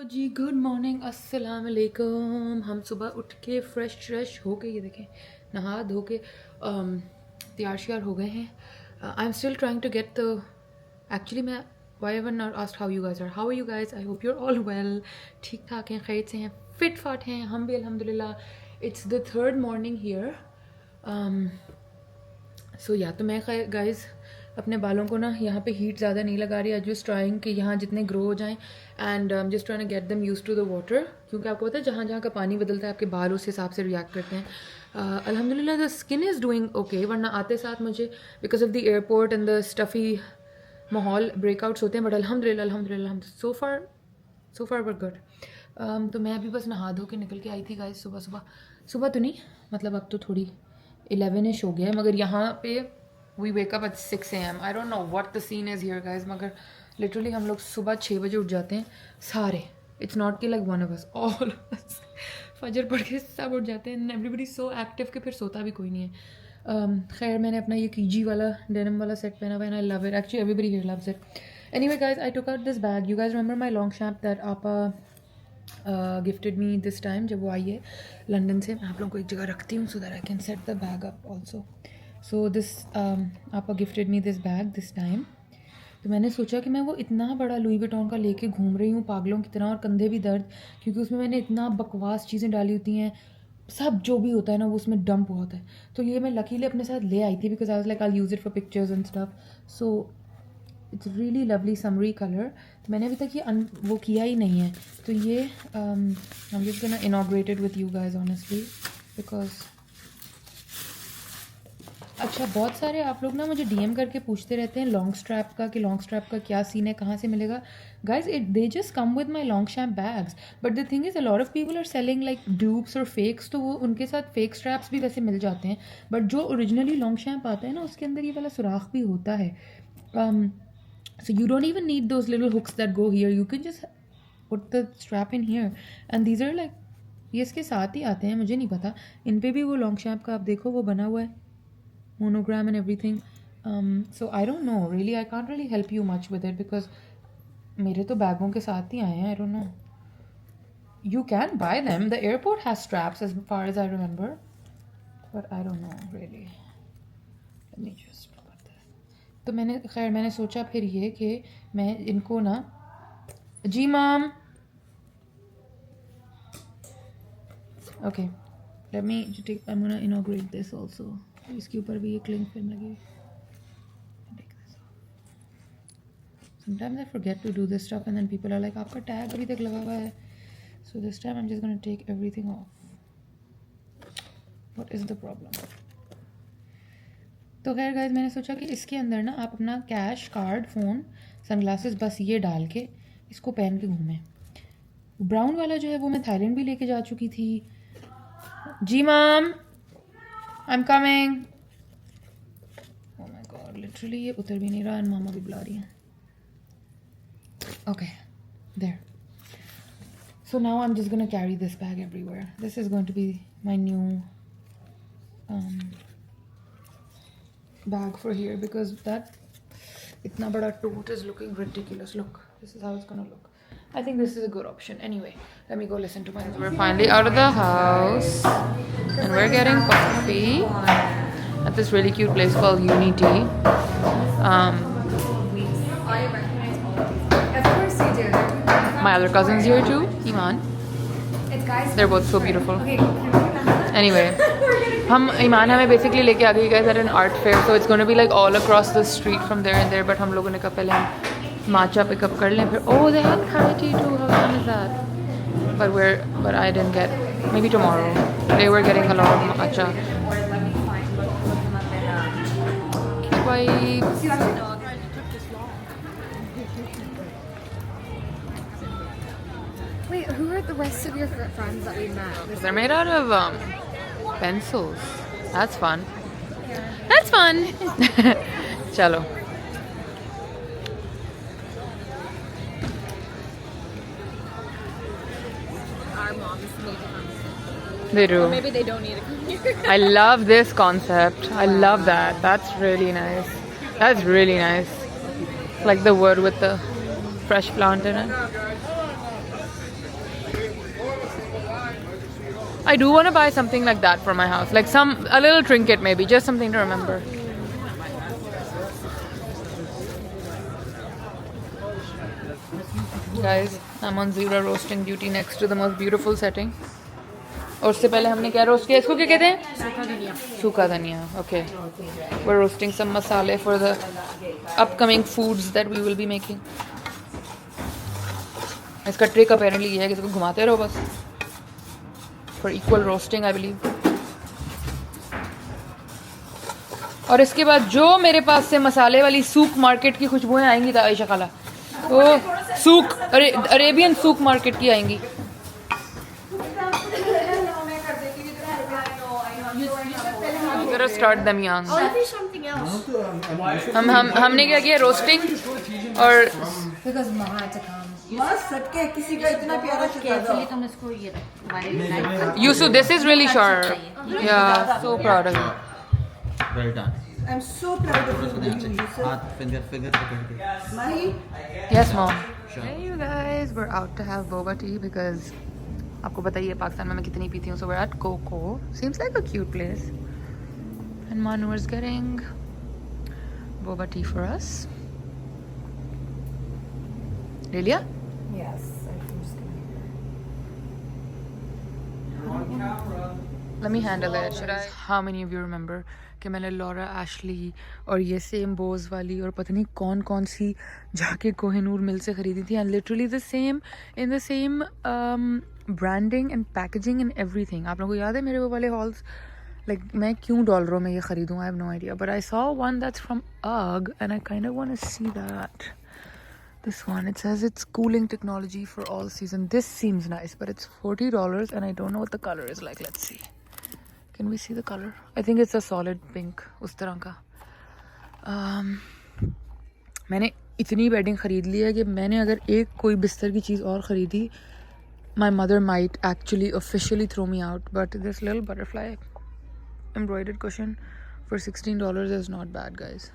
जी good morning, अस्सलाम वालेकुम। हम सुबह उठ के फ्रेश हो के, ये देखें, नहा धो के तैयार श्यार हो गए हैं। I am still trying to get the actually मैं why ever not asked how you guys are, how are you guys, I hope you are all well, ठीक ठाक हैं, खैर से हैं, फिट फाट हैं, हम भी अल्हम्दुलिल्लाह। It's the third morning here. So या तो मैं गाइज अपने बालों को ना यहाँ पे हीट ज़्यादा नहीं लगा रही, आई जस्ट ट्राइंग कि यहाँ जितने ग्रो हो जाएं and just trying to get them use to the water, क्योंकि आपको पता है जहाँ जहाँ का पानी बदलता है आपके बाल उस हिसाब से रिएक्ट करते हैं। अल्हम्दुलिल्लाह the skin is doing okay, वरना आते साथ मुझे because of the airport and the stuffy माहौल ब्रेकआउट्स होते हैं, बट अल्हम्दुलिल्लाह सो फार वर गुड। तो मैं अभी बस नहा धो के निकल के आई थी गाइज, सुबह तो नहीं, मतलब अब तो थोड़ी 11ish हो गया है, मगर यहाँ पे we wake up at 6 AM। I don't know what the scene is here guys, मगर लिटरली हम लोग सुबह 6 बजे उठ जाते हैं सारे। इट्स नॉट कि like one of us, all of us फजर पढ़ के सब उठ जाते हैं, एवरीबडी सो एक्टिव कि फिर सोता भी कोई नहीं है। खैर मैंने अपना ये कीजी वाला डेनिम वाला सेट पहना हुआ है, I love it, actually everybody here loves it. Anyway guys, I took out this bag, you guys remember my Longchamp that आपा गिफ्टेड मी दिस टाइम, जब वो आई है लंदन से। मैं आप लोगों को एक जगह रखती हूँ so that I can set the bag up also. So this आपा gifted me this bag this time. तो मैंने सोचा कि मैं वो इतना बड़ा लुई विटॉन का लेके घूम रही हूँ पागलों की तरह, और कंधे भी दर्द, क्योंकि उसमें मैंने इतना बकवास चीज़ें डाली होती हैं, सब जो भी होता है ना वो उसमें डंप हुआ होता है। तो ये मैं लकीली अपने साथ ले आई थी because I was like I use it for pictures and stuff. So it's really lovely summary colour. तो मैंने अभी तक ये वो किया ही नहीं है, तो ये आई am just gonna inaugurated with you guys honestly because अच्छा, बहुत सारे आप लोग ना मुझे डीएम करके पूछते रहते हैं लॉन्ग स्ट्रैप का, कि लॉन्ग स्ट्रैप का क्या सीन है, कहाँ से मिलेगा। Guys it they just come with my long strap bags, but the thing is a lot of people are selling like dupes और फेक्स, तो वो उनके साथ फेक स्ट्रैप्स भी वैसे मिल जाते हैं, बट जो ओरिजिनली लॉन्ग स्ट्रैप आता है ना उसके अंदर ये वाला सुराख भी होता है। So you don't even need those little hooks that go here. You can just put the strap in here. And these are like, ये इसके साथ ही आते हैं, मुझे नहीं पता इन पे भी वो लॉन्ग शैम्प का आप देखो वो बना हुआ है, monogram and everything. So I don't know really, I can't really help you much with it because मेरे तो बैगों के साथ ही आए हैं। I don't know, you can buy them, the airport has straps as far as I remember, but I don't know really. Let me just, तो मैंने सोचा फिर ये कि मैं इनको ना, जी ma'am, okay let me take, I am gonna inaugurate this also. इसके ऊपर भी ये क्लिंग फिल्म लगी। Sometimes I forget to do this stuff and then people are like आपका टैग अभी तक लगा हुआ है। So this time I am just gonna take everything off. What is the problem? तो खैर गाइज, मैंने सोचा कि इसके अंदर ना आप अपना कैश, कार्ड, फ़ोन, सनग्लासेस, बस ये डाल के इसको पहन के घूमें। ब्राउन वाला जो है वो मैं थाईलैंड भी लेके जा चुकी थी। जी ma'am, I am coming. Oh my god, literally ये उतर भी नहीं रहा एंड मामा भी बुला रही हैं। Okay there. So now I am just gonna carry this bag everywhere. This is going to be my new bag for here because that itna bada tote is looking ridiculous. Look, this is how it's gonna look. I think this is a good option. Anyway, let me go listen to my. We're finally out of the house and we're getting coffee at this really cute place called Unity. My other cousin's here too, Iman. They're both so beautiful. Anyway, हम ईमान हमें basically लेके आ गई guys at an art fair, so it's gonna be like all across the street from there and there, but हम लोगों ने कहा पहले हम माचा पिकअप कर लें, फिर oh they have high tea too, how fun is that, but I didn't get, maybe tomorrow they were getting a lot of matcha vibes. Wait, who are the rest of your friends that we met? They're made out of pencils. That's fun. That's fun. Chalo. Our moms need to come. They do. Or maybe they don't need to come here. I love this concept. I love that. That's really nice. That's really nice. Like the wood with the fresh plant in it. I do want to buy something like that for my house, like a little trinket maybe, just something to remember. Guys, I'm on zebra roasting duty next to the most beautiful setting. और उससे पहले हमने क्या roast किया, इसको क्या कहते हैं? सूखा धनिया. Okay. We're roasting some masala for the upcoming foods that we will be making. इसका ट्रिक apparently ये है कि इसको घुमाते रहो बस. For equal roasting, I believe. और इसके बाद जो मेरे पास से मसाले वाली सूक मार्केट की खुशबुएं आएंगी तो आयशा खाला, वो सूक अरेबियन सूक मार्केट की आएंगी. Start them young. I'll do something else. हमने क्या किया, रोस्टिंग और Because Ma had to come. बस सटके किसी का इतना प्यारा शिकार दो. तुम इसको ये वाले Yusu, this is really sharp. Yeah, so proud of you. Well done. I'm so proud of you. Yusuf. हाथ finger पकड़ के. Mahi, Yes, mom. Hey, you guys, we're out to have boba tea because आपको पता ही है पाकिस्तान में मैं कितनी पीती हूँ. So we're at Coco. Seems like a cute place. And Manu's getting boba tea for us. Lilia? yes, I'm just gonna. Let me handle it. Should I? How many of you remember कि मैंने Laura Ashley और ये same बोज वाली और पता नहीं कौन कौन सी जाके कोहिनूर मिल से खरीदी थी, and literally the same in the same branding and packaging and everything. आप लोगों को याद है मेरे वो वाले हॉल्स? लाइक मैं क्यों डॉलरों में ये खरीदूँ, I have no idea, but I saw one that's from UGG and I kind of want to see that. This one, it says it's cooling technology for all season. This seems nice, but it's $40 and I don't know what the color is like. Let's see. Can we see the color? I think it's a solid pink. उस तरह का. मैंने इतनी bedding ख़रीद ली है कि मैंने अगर एक कोई बिस्तर की चीज़ और ख़रीदी, my mother might actually officially throw me out. But this little butterfly embroidered cushion for $16 is not bad, guys.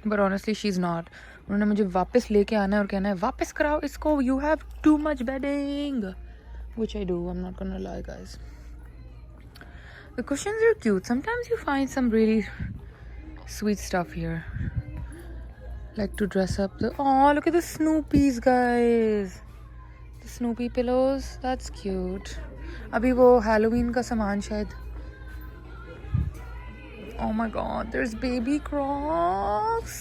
But honestly, she's not. उन्होंने मुझे वापस लेके आना है और कहना है वापस कराओ इसको. You have too much bedding, which I do. I'm not gonna lie, guys. The cushions are cute. Sometimes you find some really sweet stuff here, like to dress up the. Oh, look at the Snoopies, guys. The Snoopy pillows. That's cute. अभी वो Halloween का सामान शायद. Oh my god, there's baby Crocs.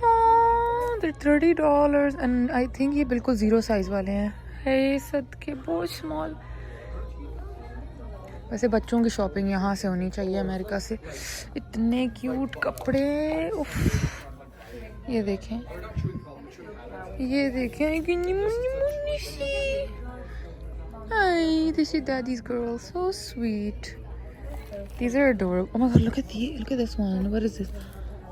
Oh, they're $30 and I think ये बिल्कुल zero size वाले हैं. Hey, सदके बहुत small. वैसे बच्चों की शॉपिंग यहाँ से होनी चाहिए, अमेरिका से. इतने क्यूट कपड़े. उफ, ये देखें, ये देखें कितनी मुन्नी सी. Hi, this is Daddy's girl. So sweet. These are adorable. Oh my god, look at this one. What is this?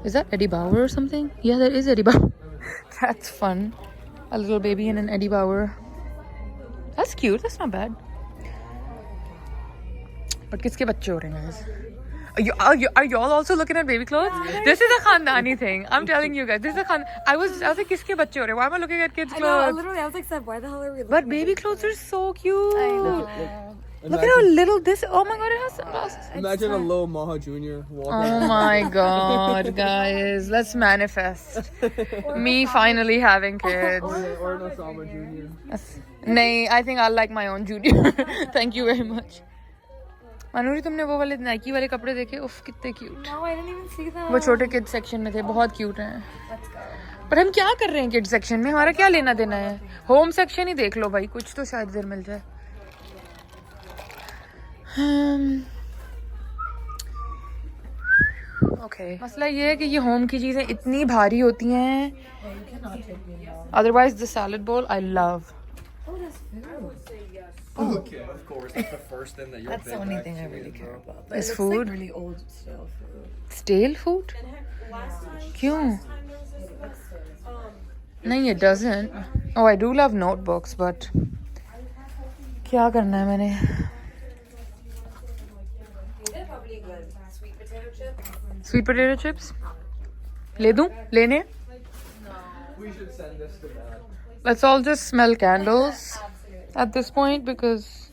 Is that Eddie Bauer or something? Yeah, that is Eddie Bauer. That's fun. A little baby in an Eddie Bauer. That's cute. That's not bad. But किसके बच्चे हो रहे हैं, guys? Are you all also looking at baby clothes? This is a Khandani thing. I'm telling you guys. This is a Khan. I was like, किसके बच्चे हो रहे हैं? Why am I looking at kids' clothes? literally, I was like, Seb, why the hell are we looking? But baby clothes are so cute. I know. Look at how little this. Oh my god, it has sunglasses. Imagine a little Maha Jr. walking. Oh my god, guys, let's manifest me finally having kids. Or an Osama Jr. Nay, I think I'll like my own junior. Thank you very much. मनूरी, तुमने वो वाले Nike वाले कपड़े देखे? उफ, कितने cute. No, I didn't even see that. वो छोटे किड सेक्शन में थे, बहुत क्यूट हैं. पर हम क्या कर रहे हैं किड सेक्शन में? हमारा क्या लेना देना है? होम सेक्शन ही देख लो भाई, कुछ तो शायद इधर मिल जाए. Okay. मसला ये है कि ये होम की चीज़ें इतनी भारी होती हैं. Otherwise, the salad bowl I love. Okay, of course. That's the first thing that you're. That's the only thing I really care about. But Is it looks food? like really old style food. Stale food? क्यों? नहीं, it doesn't. Oh, I do love notebooks, but क्या करना है मैंने? Sweet potato chips? ले दूँ? लेने? We should send this to Dad. Let's all just smell candles. at this point because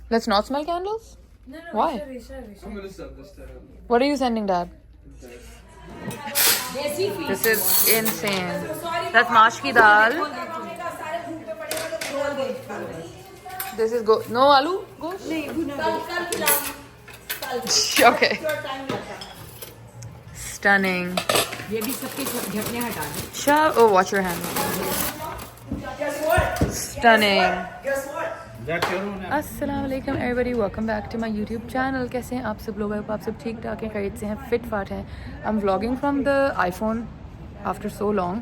let's not smell candles. No, Why? I'm gonna send this to him. What are you sending, Dad? This is insane. That's mash ki dal. This is no aloo gosh. Okay. Stunning. Oh, watch your hand. Stunning. Assalamualaikum everybody, welcome back to my YouTube channel. कैसे हैं आप सब लोग? आप सब ठीक ठाक हैं, खैरियत से हैं, फिट फाट हैं. I'm vlogging from the iPhone after so long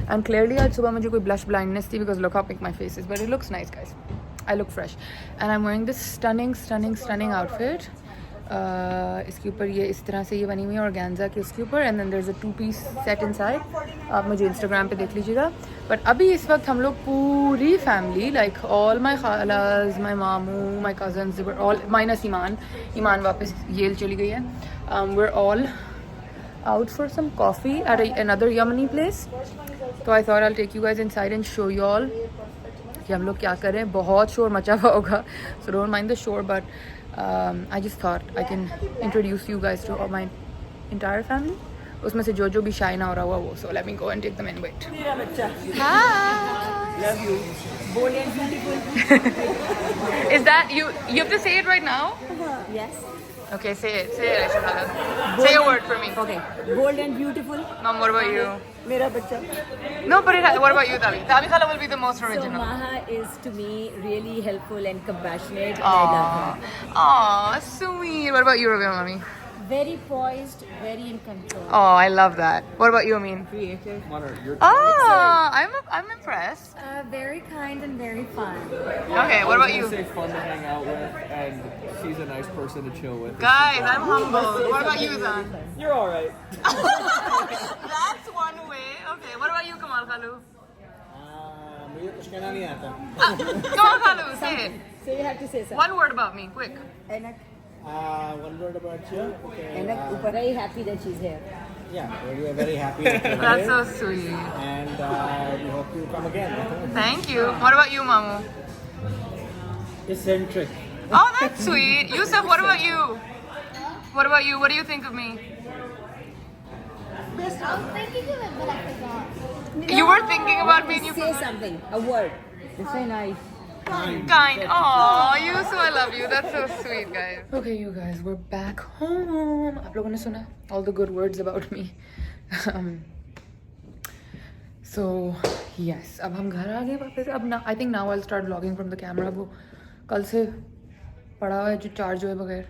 and clearly आज सुबह मुझे कोई blush blindness थी because look how pink my face is, but it looks nice guys. I look fresh and I'm wearing this stunning outfit. इसके ऊपर ये इस तरह से ये बनी हुई है organza के उसके ऊपर and then there's a 2-piece set inside. आप मुझे Instagram पे देख लीजिएगा. But अभी इस वक्त हम लोग पूरी family like all my khalas, my mamu, my cousins, they were all minus Iman वापस येल चली गई है. We're all out for some coffee at another Yemeni place. So I thought I'll take you guys inside and show you all कि हम लोग क्या कर रहे हैं. बहुत शोर मचा हुआ होगा, so don't mind the shore, but I just thought I can introduce you guys to all my entire family. उसमें से जो भी शाइना हो रहा हुआ वो. So let me go and take them in. Wait. Hi. Love you. Bold and beautiful. Is that you? You have to say it right now. Yes. Okay, say it. Say it, Aisha Khala. Say a word for me. Okay. Bold and beautiful. Mom, what about you? Mera bacha. No, but what about you, Tavi? Tavi Khala will be the most So original. Maha is to me really helpful and compassionate. And I love her. Aww, sweet. What about you, Rabia Mami? Very poised, very in control. Oh, I love that. What about you, Amin? Creative. Mother, you're I'm impressed. Very kind and very fun. Okay, what about you? say fun to hang out with, and she's a nice person to chill with. Guys, I'm humble. What about you, Zan? You're all right. That's one way. Okay, what about you, Kamal Khalu? मुझे कुछ कहना नहीं आता. Kamal Khalu, say it. So you have to say something. One word about me, quick. Enak. One word about you. Okay. Enak. Very happy that she's here. Yeah, we are very happy that you're That's here, so sweet. and we hope you come again. Thank you. What about you, Mamu? Eccentric. Oh, that's sweet. Yusuf, what about you? What about you? What do you think of me? I was thinking of it, but I forgot. You were thinking about me and you Say something. A word. Just say nice. kind. Oh, Yusuf, I love you. That's so sweet, guys. Okay, you guys, we're back home. आप लोगों ने सुना all the good words about me. So yes, अब हम घर आ गए वापस. अब ना I think now I'll start vlogging from the camera. वो कल से पड़ा हुआ है जो चार्ज हुए बगैर.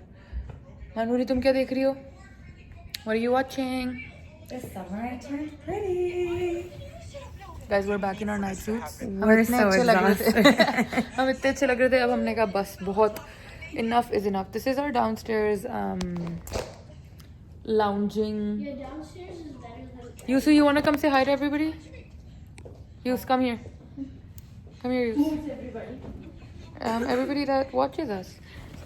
मानूरी तुम क्या देख रही हो? What are you watching? The summer I turned pretty. Guys, we're back in our night suits. We're so exhausted. हम इतने अच्छे लग रहे थे. अब हमने कहा बस बहुत. Enough is enough. This is our downstairs lounging. Your downstairs is better than Yusu, you want to come say hi to everybody? Yus, come here. Come here, Yus. Everybody that watches us.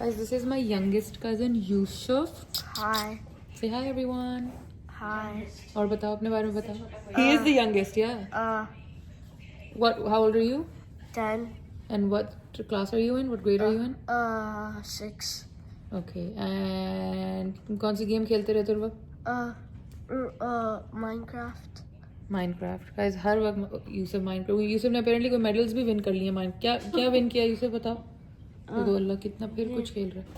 Guys, this is my youngest cousin, Yusuf. Hi. Say hi, everyone. Hi. और बताओ अपने बारे में बताओ. He is the youngest, yeah. How old are you? 10. And what class are you in? What grade are you in? 6. Okay. And तुम कौन सी game खेलते रहते हो वक्त? Minecraft. Minecraft. Guys, हर वक्त यूसुफ Minecraft. यूसुफ ने apparently कोई medals भी win कर लिए हैं. क्या win किया यूसुफ बताओ? देखो अल्लाह कितना फिर कुछ खेल रहा है.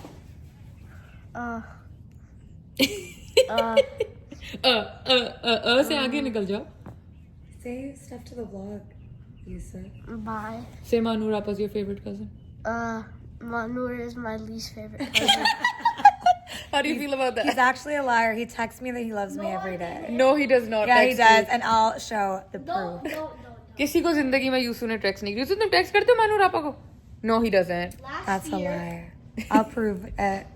से आगे निकल जाओ. Say stuff to the vlog, Yusuf. Bye. Say Manur Appa's your favorite cousin. Manur is my least favorite cousin. How do you feel about that? He's actually a liar. He texts me that he loves me every day. No, he does not. Yeah, he text does, you. and I'll show the proof. किसी को जिंदगी में यूसुफ ने text नहीं किया. यूसुफ तुम text करते हो मानूर आपा को? No, he doesn't. That's a liar. I'll prove it.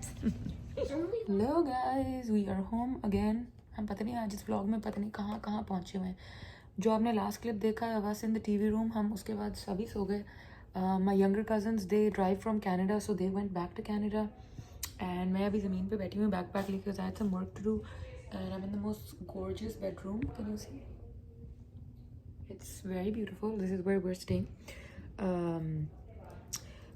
Hello guys, we are home again. हम पता नहीं आज इस व्लॉग में पता नहीं कहाँ पहुँचे हुए हैं. जो आपने लास्ट क्लिप देखा है was in the TV room. हम उसके बाद सभी सो गए. My younger cousins, they drive from Canada, so they went back to Canada. And मैं अभी ज़मीन पे बैठी हूँ backpack लेके. I had some work to do. And I'm in the most gorgeous bedroom. Can you see? It's very beautiful. This is where we're staying.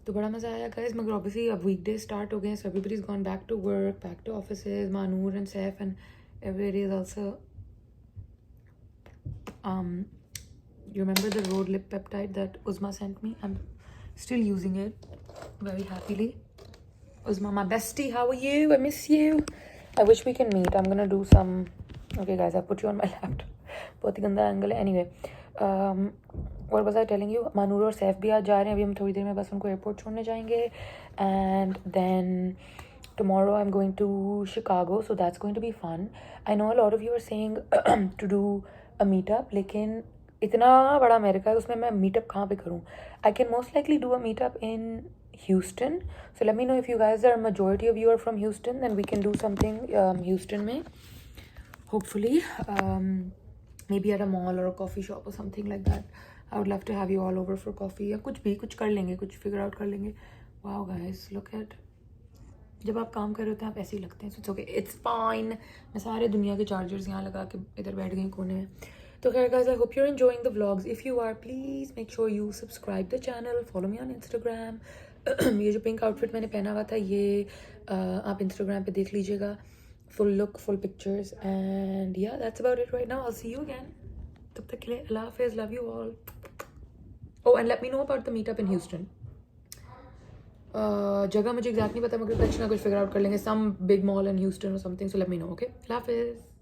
तो बड़ा मज़ा आया गाइस, मगर ऑब्वियसली अब वीकडे स्टार्ट हो गए हैं, so everybody is gone back to work, back to offices, Manoor and Saif and everybody is also you remember the road lip peptide that Uzma sent me? I'm still using it very happily. Uzma, my bestie, how are you? I miss you. I wish we can meet. I'm gonna do some. Okay guys, I put you on my laptop. बहुत ही गंदा angle है. Anyway, what was I telling you? Manur और सैफ भी आज जा रहे हैं. अभी हम थोड़ी देर में बस उनको एयरपोर्ट छोड़ने जाएंगे. And then tomorrow I'm going to Chicago, so that's going to be fun. I know a lot of you are saying to do a meetup, लेकिन इतना बड़ा अमेरिका है, उसमें मैं मीटअप कहाँ पे करूँ? I can most likely do a meetup in Houston, so let me know if you guys are majority of you are from Houston, then we can do something Houston में, hopefully maybe at a mall or a coffee shop or something like that. I would love to have you all over for coffee, या कुछ कर लेंगे, कुछ figure out कर लेंगे. Wow guys, look at, जब आप काम कर रहे होते हैं आप ऐसे ही लगते हैं. It's okay, it's fine. मैं सारे दुनिया के चार्जर्स यहाँ लगा के इधर बैठ गई कोने में. तो खैर guys, I hope you are enjoying the vlogs. If you are, please make sure you subscribe the channel, follow me on Instagram. ये जो पिंक आउटफिट मैंने पहना हुआ था, ये आप इंस्टाग्राम पे देख लीजिएगा. Full look, full pictures, and yeah that's about it right now. I will see you again. तब तक के लिए अल्लाह हाफिज़, love you all. Oh, and let me know about the meetup in Houston. जगह मुझे एग्जैक्ट नहीं पता, मगर कुछ ना कुछ फिगर आउट कर लेंगे. Some big mall in Houston और something, so let me know. Okay, अल्लाह हाफिज़.